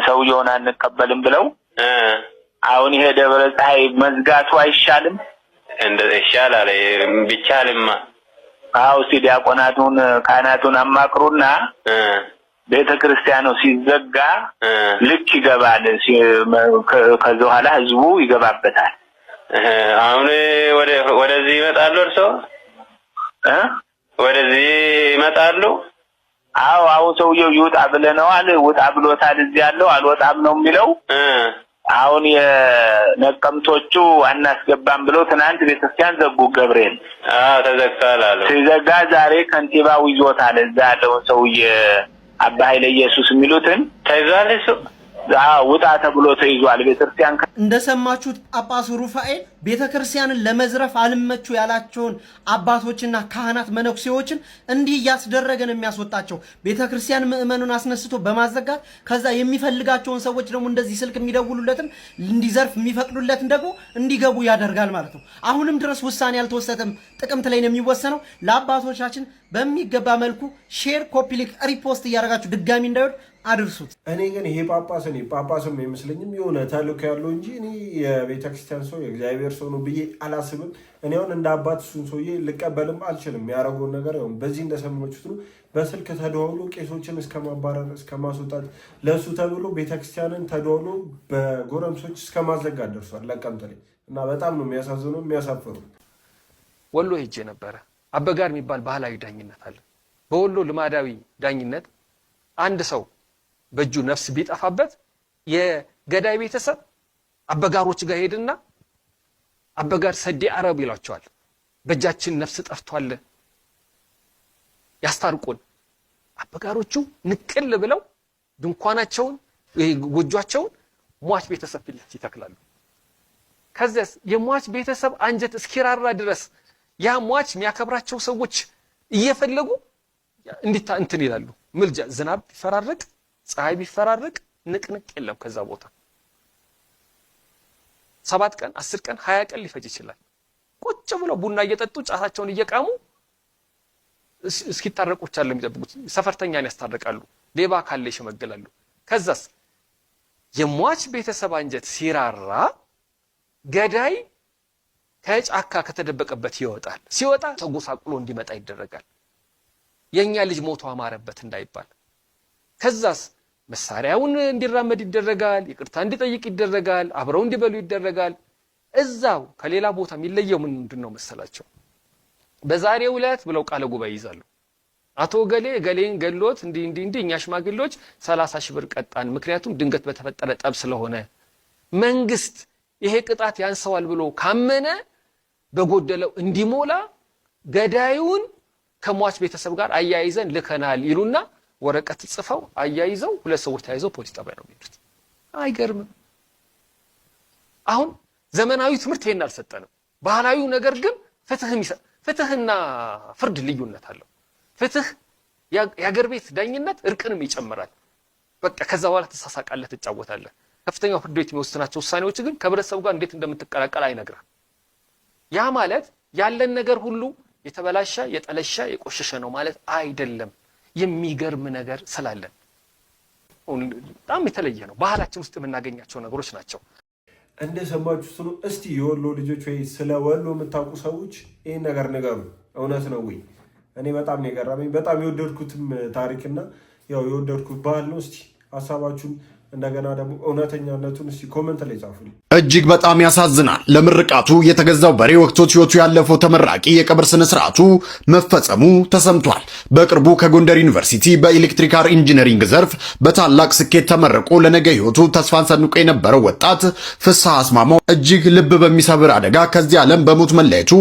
ሰውየውን አንቀበልም ብለው አሁን ይሄ ደብረ ፀሐይ መዝጋቱ አይሻልም? እንደዚህ ይሻላል ቢቻልማ። አው ዲያቆናቱን ካህናቱን አማክሩና ቤተክርስቲያኑ ሲዘጋ ልክ ይገባል። ከዛ በኋላ ህዝቡ ይገባበታል። አሁን ወደዚህ ይመጣሉ እርሶ? ወደዚህ ይመጣሉ? አው አሁን ሰውየው ይውጣ ብለነዋል። ውጣ ብሎታል። እዚህ ያለው አልወጣም ነው የሚለው። አሁን የነቀምቶቹ አናስገባም ብለው ትናንት ቤተክርስቲያን ዘጉ። ገብርኤል ተዘግቷል አለ። ሲዘጋ ዛሬ ከንቲባው ይዞታል። እዛ ያለው ሰውዬ አባ ኃይለ ኢየሱስ የሚሉትን ተይዟል። እሱ ውጣ ተብሎ ተይዟል። ቤተክርስቲያን እንደሰማችሁት ጳጳሱ ሩፋኤል ቤተክርስቲያንን ለመዝረፍ አልመቹ ያላቸውን አባቶችና ካህናት መነኩሴዎችን እንዲህ እያስደረገ ነው የሚያስወጣቸው። ቤተክርስቲያን ምእመኑን አስነስቶ በማዘጋት ከዛ የሚፈልጋቸውን ሰዎች ደግሞ እንደዚህ ስልክ የሚደውሉለትን እንዲዘርፍ የሚፈቅዱለትን ደግሞ እንዲገቡ ያደርጋል ማለት ነው። አሁንም ድረስ ውሳኔ አልተወሰነም። ጥቅምት ላይ ነው የሚወሰነው። ለአባቶቻችን በሚገባ መልኩ ሼር፣ ኮፒ ሊንክ፣ ሪፖስት እያደረጋችሁ ድጋሚ እንዳይወድ አድርሱት። እኔ ግን ይሄ ጳጳስም አይመስለኝም የሆነ ተልእኮ ያለው እንጂ እኔ የቤተክርስቲያን ሰው የእግዚአብሔር ሰው ነው ብዬ አላስብም። እኔ አሁን እንደ አባት እሱን ሰውዬ ልቀበልም አልችልም። ያደረገውን ነገር ያው በዚህ እንደሰማችሁት ነው። በስልክ ተደዋውሎ ቄሶችን እስከማባረር እስከማስወጣት ለእሱ ተብሎ ቤተክርስቲያንን ተደዋውሎ በጎረምሶች እስከማዘጋት ደርሷል ለቀምት ላይ እና በጣም ነው የሚያሳዝነው የሚያሳፍሩ። ወሎ ሄጄ ነበረ። አበጋር የሚባል ባህላዊ ዳኝነት አለ። በወሎ ልማዳዊ ዳኝነት አንድ ሰው በእጁ ነፍስ ቢጠፋበት የገዳይ ቤተሰብ አበጋሮች ጋር ሄድና አበጋር ሰዲ አረብ ይሏቸዋል። በእጃችን ነፍስ ጠፍቷል ያስታርቁን። አበጋሮቹ ንቅል ብለው ድንኳናቸውን ጎጆአቸውን ሟች ቤተሰብ ፊት ይተክላሉ። ከዚያስ የሟች ቤተሰብ አንጀት እስኪራራ ድረስ ያ ሟች የሚያከብራቸው ሰዎች እየፈለጉ እንትን ይላሉ። ምልጃ ዝናብ ቢፈራረቅ ፀሐይ ቢፈራረቅ ንቅንቅ የለም ከዛ ቦታ 7 ቀን 10 ቀን 20 ቀን ሊፈጅ ይችላል። ቁጭ ብለው ቡና እየጠጡ ጫታቸውን እየቃሙ እስኪታረቁ ብቻ ለሚጠብቁት ሰፈርተኛን ያስታርቃሉ። ሌባ ካለ ይሸመገላሉ። ከዛስ የሟች ቤተሰብ አንጀት ሲራራ ገዳይ ከጫካ ከተደበቀበት ይወጣል። ሲወጣ ተጎሳቁሎ እንዲመጣ ይደረጋል። የኛ ልጅ ሞቶ አማረበት እንዳይባል። ከዛስ መሳሪያውን እንዲራመድ ይደረጋል፣ ይቅርታ እንዲጠይቅ ይደረጋል፣ አብረው እንዲበሉ ይደረጋል። እዛው ከሌላ ቦታ የሚለየው ምንድነው መሰላቸው? በዛሬው ዕለት ብለው ቃለ ጉባኤ ይዛሉ። አቶ ገሌን ገሎት እንዲ እኛ ሽማግሌዎች 30 ሺህ ብር ቀጣን፣ ምክንያቱም ድንገት በተፈጠረ ጠብ ስለሆነ። መንግስት ይሄ ቅጣት ያንሰዋል ብሎ ካመነ በጎደለው እንዲሞላ ገዳዩን ከሟች ቤተሰብ ጋር አያይዘን ልከናል ይሉና ወረቀት ጽፈው አያይዘው 2 ሰዎች ተያይዘው ፖሊስ ጣቢያ ነው የሚሄዱት። አይገርምም? አሁን ዘመናዊ ትምህርት ይሄን አልሰጠንም። ባህላዊው ነገር ግን ፍትህና ፍርድ ልዩነት አለው። ፍትህ የአገር ቤት ዳኝነት እርቅንም ይጨምራል። በቃ ከዛ በኋላ ተሳሳቃለህ፣ ትጫወታለህ። ከፍተኛው ፍርድ ቤት የሚወስናቸው ውሳኔዎች ግን ከህብረተሰቡ ጋር እንዴት እንደምትቀላቀል አይነግራም። ያ ማለት ያለን ነገር ሁሉ የተበላሸ የጠለሸ የቆሸሸ ነው ማለት አይደለም። የሚገርም ነገር ስላለን በጣም የተለየ ነው። ባህላችን ውስጥ የምናገኛቸው ነገሮች ናቸው። እንደሰማችሁት ነው። እስቲ የወሎ ልጆች ወይ ስለ ወሎ የምታውቁ ሰዎች ይህን ነገር ንገሩ። እውነት ነው ወይ? እኔ በጣም ነው የገረመኝ። በጣም የወደድኩትም ታሪክና ያው የወደድኩት ባህል ነው። እስቲ ሀሳባችሁን እንደገና ደግሞ እውነተኛነቱን እስቲ ኮሜንት ላይ ጻፉልኝ። እጅግ በጣም ያሳዝናል። ለምርቃቱ የተገዛው በሬ ወቅቶት ህይወቱ ያለፈው ተመራቂ የቀብር ስነ ስርዓቱ መፈጸሙ ተሰምቷል። በቅርቡ ከጎንደር ዩኒቨርሲቲ በኤሌክትሪካል ኢንጂነሪንግ ዘርፍ በታላቅ ስኬት ተመርቆ ለነገ ህይወቱ ተስፋን ሰንቆ የነበረው ወጣት ፍስሐ አስማማው እጅግ ልብ በሚሰብር አደጋ ከዚህ ዓለም በሞት መለየቱ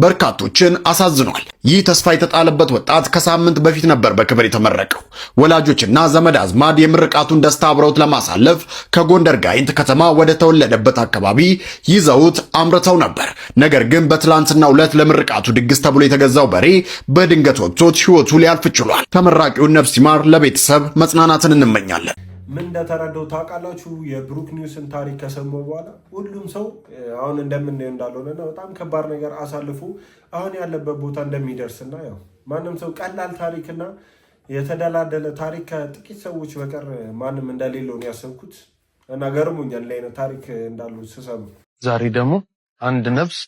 በርካቶችን አሳዝኗል። ይህ ተስፋ የተጣለበት ወጣት ከሳምንት በፊት ነበር በክብር የተመረቀው። ወላጆችና ዘመድ አዝማድ የምርቃቱን ደስታ አብረውት ለማሳለፍ ከጎንደር ጋይንት ከተማ ወደ ተወለደበት አካባቢ ይዘውት አምርተው ነበር። ነገር ግን በትላንትናው ዕለት ለምርቃቱ ድግስ ተብሎ የተገዛው በሬ በድንገት ወቅቶት ህይወቱ ሊያልፍ ችሏል። ተመራቂውን ነፍስ ይማር፣ ለቤተሰብ መጽናናትን እንመኛለን። ምን እንደተረዳው ታውቃላችሁ? የብሩክ ኒውስን ታሪክ ከሰማሁ በኋላ ሁሉም ሰው አሁን እንደምናየው እንዳልሆነና በጣም ከባድ ነገር አሳልፎ አሁን ያለበት ቦታ እንደሚደርስና ያው ማንም ሰው ቀላል ታሪክና የተደላደለ ታሪክ ከጥቂት ሰዎች በቀር ማንም እንደሌለው ነው ያሰብኩት እና ገርሞኛል ላይ አይነት ታሪክ እንዳሉ ስሰማ። ዛሬ ደግሞ አንድ ነፍስ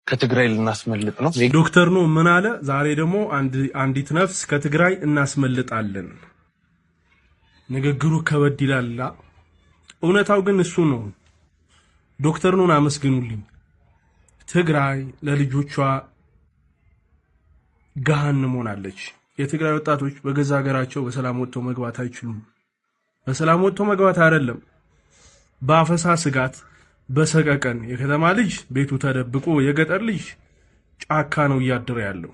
ከትግራይ ልናስመልጥ ነው። ዶክተር ነው ምን አለ? ዛሬ ደግሞ አንዲት ነፍስ ከትግራይ እናስመልጣለን። ንግግሩ ከበድ ይላል። እውነታው ግን እሱ ነው። ዶክተር ነውን አመስግኑልኝ። ትግራይ ለልጆቿ ገሃነም ሆናለች። የትግራይ ወጣቶች በገዛ ሀገራቸው በሰላም ወጥተው መግባት አይችሉም። በሰላም ወጥተው መግባት አይደለም፣ በአፈሳ ስጋት፣ በሰቀቀን የከተማ ልጅ ቤቱ ተደብቆ የገጠር ልጅ ጫካ ነው እያደረ ያለው።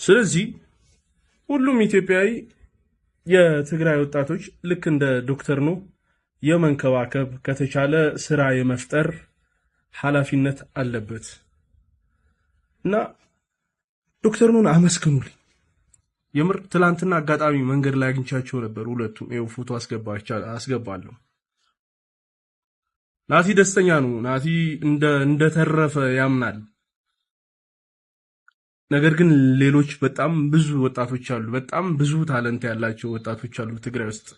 ስለዚህ ሁሉም ኢትዮጵያዊ የትግራይ ወጣቶች ልክ እንደ ዶክተር ነው የመንከባከብ ከተቻለ ስራ የመፍጠር ኃላፊነት አለበት እና ዶክተር ነውን አመስግኑልኝ። የምር ትላንትና አጋጣሚ መንገድ ላይ አግኝቻቸው ነበር ሁለቱም። ይኸው ፎቶ አስገባለሁ። ናቲ ደስተኛ ነው። ናቲ እንደተረፈ ያምናል። ነገር ግን ሌሎች በጣም ብዙ ወጣቶች አሉ፣ በጣም ብዙ ታለንት ያላቸው ወጣቶች አሉ ትግራይ ውስጥ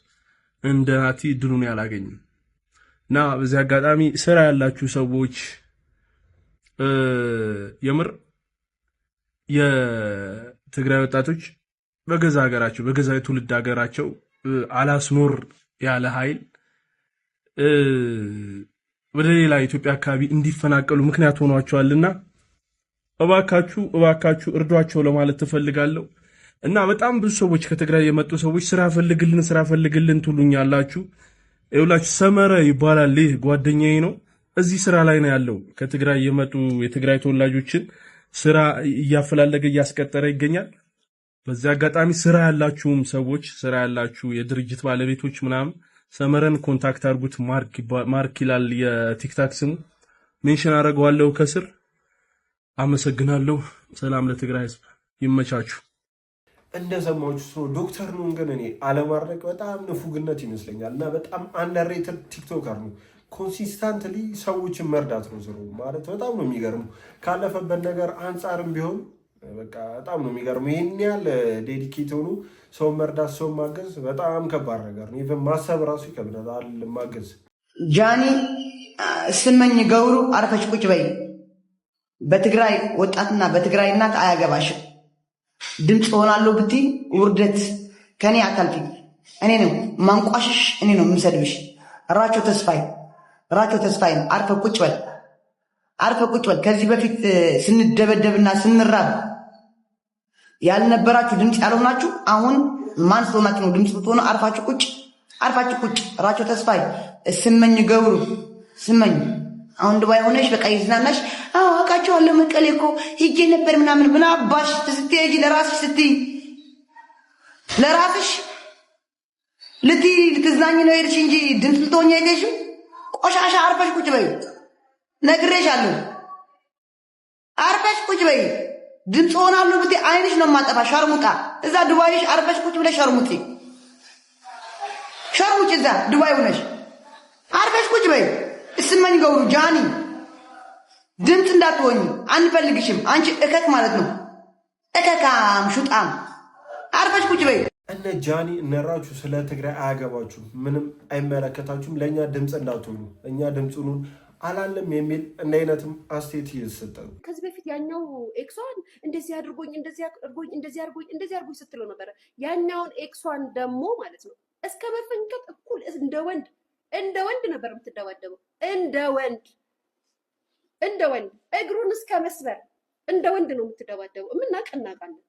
እንደ ናቲ ድሉን ያላገኙ እና በዚህ አጋጣሚ ስራ ያላችሁ ሰዎች የምር የትግራይ ወጣቶች በገዛ ሀገራቸው በገዛ ትውልድ ሀገራቸው አላስኖር ያለ ኃይል ወደ ሌላ ኢትዮጵያ አካባቢ እንዲፈናቀሉ ምክንያት ሆኗቸዋልና እባካችሁ እርዷቸው ለማለት ትፈልጋለሁ። እና በጣም ብዙ ሰዎች ከትግራይ የመጡ ሰዎች ስራ ፈልግልን ትሉኛላችሁ። ይኸውላችሁ ሰመረ ይባላል፣ ይህ ጓደኛዬ ነው። እዚህ ስራ ላይ ነው ያለው። ከትግራይ የመጡ የትግራይ ተወላጆችን ስራ እያፈላለገ እያስቀጠረ ይገኛል። በዚህ አጋጣሚ ስራ ያላችሁም ሰዎች ስራ ያላችሁ የድርጅት ባለቤቶች ምናምን ሰመረን ኮንታክት አድርጉት። ማርክ ይላል የቲክታክ ስሙ፣ ሜንሽን አደርገዋለሁ ከስር። አመሰግናለሁ። ሰላም ለትግራይ ህዝብ፣ ይመቻችሁ። እንደሰማችሁ ነው። ዶክተር ነው ግን እኔ አለማድረግ በጣም ንፉግነት ይመስለኛል እና በጣም አንደርሬትድ ቲክቶከር ነው። ኮንሲስታንትሊ ሰዎችን መርዳት ነው ስሩ ማለት በጣም ነው የሚገርመው። ካለፈበት ነገር አንጻርም ቢሆን በቃ በጣም ነው የሚገርመው። ይህን ያህል ዴዲኬት ሆኑ ሰው መርዳት፣ ሰው ማገዝ በጣም ከባድ ነገር ነው። ኢቨን ማሰብ ራሱ ይከብዳል ማገዝ። ጃኒ ስመኝ ገብሩ አርፈሽ ቁጭ በይ። በትግራይ ወጣትና በትግራይ እናት አያገባሽም። ድምፅ ሆናለሁ ብትይ ውርደት ከኔ አታልፊ። እኔ ነው ማንቋሽሽ፣ እኔ ነው የምሰድብሽ። ራቸው ተስፋዬ ነው። አርፈ ቁጭ በል። ከዚህ በፊት ስንደበደብና ስንራብ ያልነበራችሁ ድምፅ ያልሆናችሁ አሁን ማን ስለሆናችሁ ነው ድምፅ ብትሆኑ? አርፋችሁ ቁጭ። ራቸው ተስፋዬ፣ ስመኝ ገብሩ፣ ስመኝ አሁን ድባይ ሆነሽ በቃ ይዝናናሽ። አዎ አውቃቸዋለሁ፣ መቀሌ እኮ ሂጄ ነበር ምናምን። ምን አባሽ ስትሄጂ ለራስሽ ስትይ ለራስሽ ልትዝናኝ ነው ሄድሽ እንጂ ድምፅ ልትሆኝ አይደሽም። ቆሻሻ አርፈሽ ቁጭ በይ፣ ነግሬሻለሁ። አርፈሽ ቁጭ በይ። ድምፅ ሆናለሁ ብትይ አይንሽ ነው ማጠፋ። ሸርሙጣ እዛ ዱባይሽ አርፈሽ ቁጭ ብለሽ ሸርሙጪ እዛ ዱባይ ሆነሽ አርፈሽ ቁጭ በይ። እስመኝ ገብሩ ጃኒ ድምፅ እንዳትሆኝ አንፈልግሽም። አንቺ እከክ ማለት ነው፣ እከካም ሹጣም። አርፈሽ ቁጭ በይ። እነ ጃኒ እነራቹ ስለ ትግራይ አያገባችሁም፣ ምንም አይመለከታችሁም። ለእኛ ድምፅ እንዳትሆኑ፣ እኛ ድምፁኑን አላለም የሚል እንደ አይነትም አስተያየት እየተሰጠ ነው። ከዚህ በፊት ያኛው ኤክሷን እንደዚህ አድርጎኝ ስትለው ነበረ። ያኛውን ኤክሷን ደግሞ ማለት ነው እስከ መፈንከት እኩል እንደ ወንድ ነበር የምትደባደበው። እንደ ወንድ እግሩን እስከ መስበር እንደ ወንድ ነው የምትደባደበው። የምናውቅ እናውቃለን።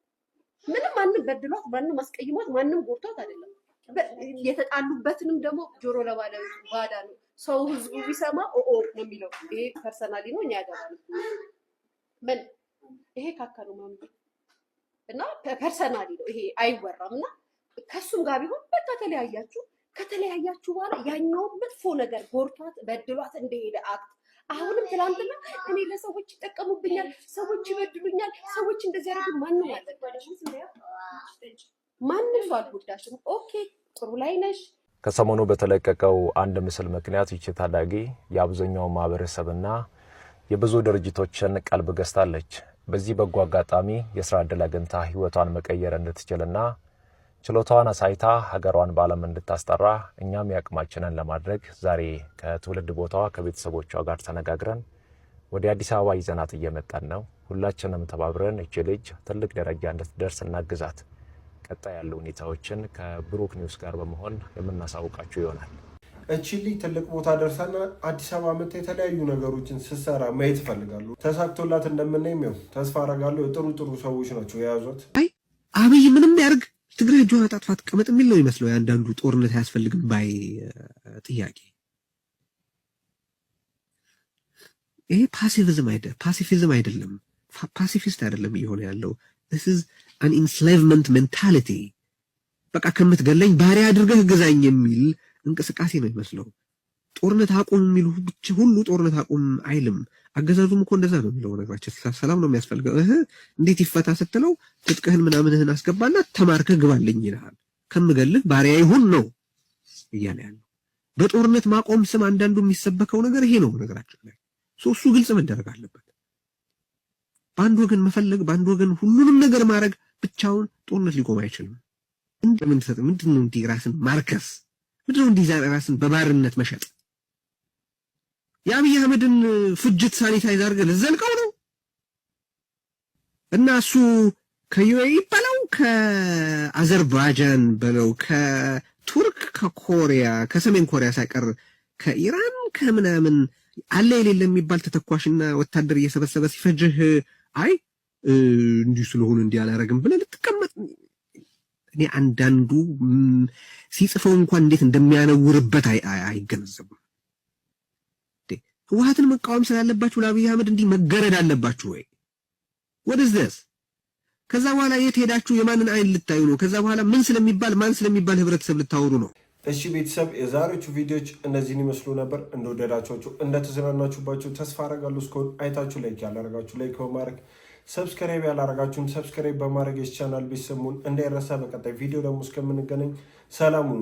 ምንም ማንም በድሏት፣ ማንም አስቀይሟት፣ ማንም ጎርቷት አይደለም። የተጣሉበትንም ደግሞ ጆሮ ለባለ ባዳ ነው። ሰው ህዝቡ ቢሰማ ኦ ነው የሚለው። ይሄ ፐርሰናሊ ነው፣ እኛ ያገባል። ምን ይሄ ካካ ነው ማምጣ እና ፐርሰናሊ ነው ይሄ አይወራም። እና ከሱም ጋር ቢሆን በቃ ከተለያያችሁ በኋላ ያኛውን መጥፎ ነገር ጎርቷት በድሏት እንደሄደ አክት አሁንም ትላንትና እኔ ለሰዎች ይጠቀሙብኛል፣ ሰዎች ይበድሉኛል፣ ሰዎች እንደዚህ ያደርጉ ማንም ሰው አልጎዳሽም። ኦኬ ጥሩ ላይ ነሽ። ከሰሞኑ በተለቀቀው አንድ ምስል ምክንያት ይቺ ታዳጊ የአብዛኛው ማህበረሰብና የብዙ ድርጅቶችን ቀልብ ገዝታለች። በዚህ በጎ አጋጣሚ የስራ ዕድል አግኝታ ህይወቷን መቀየር እንድትችልና ችሎታዋን አሳይታ ሀገሯን በዓለም እንድታስጠራ እኛም ያቅማችንን ለማድረግ ዛሬ ከትውልድ ቦታዋ ከቤተሰቦቿ ጋር ተነጋግረን ወደ አዲስ አበባ ይዘናት እየመጣን ነው። ሁላችንም ተባብረን እቺ ልጅ ትልቅ ደረጃ እንድትደርስ እናግዛት። ቀጣይ ያሉ ሁኔታዎችን ከብሩክ ኒውስ ጋር በመሆን የምናሳውቃችሁ ይሆናል። እቺ ልጅ ትልቅ ቦታ ደርሳና አዲስ አበባ መጥታ የተለያዩ ነገሮችን ስትሰራ ማየት እፈልጋለሁ። ተሳክቶላት እንደምናየው ተስፋ አደርጋለሁ። ጥሩ ሰዎች ናቸው የያዟት። አብይ ምንም ያርግ ትግራይ እጇን አጣጥፋ ትቀመጥ የሚል ነው ይመስለው ያንዳንዱ ጦርነት አያስፈልግም ባይ ጥያቄ። ይሄ ፓሲፊዝም አይደለም፣ ፓሲፊስት አይደለም እየሆነ ያለው። this is an enslavement mentality። በቃ ከምትገለኝ ባሪያ አድርገህ ግዛኝ የሚል እንቅስቃሴ ነው ይመስለው። ጦርነት አቁም የሚሉ ሁሉ ጦርነት አቁም አይልም። አገዛዙም እኮ እንደዛ ነው የሚለው። ነገራችን ሰላም ነው የሚያስፈልገው። እንዴት ይፈታ ስትለው ትጥቅህን ምናምንህን አስገባና ተማርከህ ግባልኝ ይልሃል። ከምገልህ ባሪያ ይሁን ነው እያለ ያለው። በጦርነት ማቆም ስም አንዳንዱ የሚሰበከው ነገር ይሄ ነው። ነገራችን ላይ እሱ ግልጽ መደረግ አለበት። በአንድ ወገን መፈለግ፣ በአንድ ወገን ሁሉንም ነገር ማድረግ ብቻውን ጦርነት ሊቆም አይችልም። ምንድነው እንዲህ ራስን ማርከስ? ምንድነው እንዲህ ራስን በባርነት መሸጥ? የአብይ አህመድን ፍጅት ሳኒታይዝ አድርገህ ልዘልቀው ነው? እና እሱ ከዩኤኢ በለው ከአዘርባይጃን በለው ከቱርክ ከኮሪያ ከሰሜን ኮሪያ ሳይቀር ከኢራን ከምናምን አለ የሌለ የሚባል ተተኳሽና ወታደር እየሰበሰበ ሲፈጅህ አይ እንዲህ ስለሆነ እንዲህ አላረግም ብለህ ልትቀመጥ። እኔ አንዳንዱ ሲጽፈው እንኳን እንዴት እንደሚያነውርበት አይገነዘቡም። ህወሓትን መቃወም ስላለባችሁ ለአብይ አህመድ እንዲህ መገረድ አለባችሁ ወይ? ወደዚህ ከዛ በኋላ የት ሄዳችሁ የማንን አይን ልታዩ ነው? ከዛ በኋላ ምን ስለሚባል ማን ስለሚባል ህብረተሰብ ልታወሩ ነው? እሺ ቤተሰብ የዛሬዎቹ ቪዲዮዎች እነዚህን ይመስሉ ነበር። እንደወደዳችኋቸው እንደተዝናናችሁባቸው ተስፋ አደርጋለሁ። እስካሁን አይታችሁ ላይክ ያላረጋችሁ ላይክ በማድረግ ሰብስክራይብ ያላረጋችሁን ሰብስክራይብ በማድረግ የቻናል ቤተሰቡን እንዳይረሳ። በቀጣይ ቪዲዮ ደግሞ እስከምንገናኝ ሰላም ሁኑ።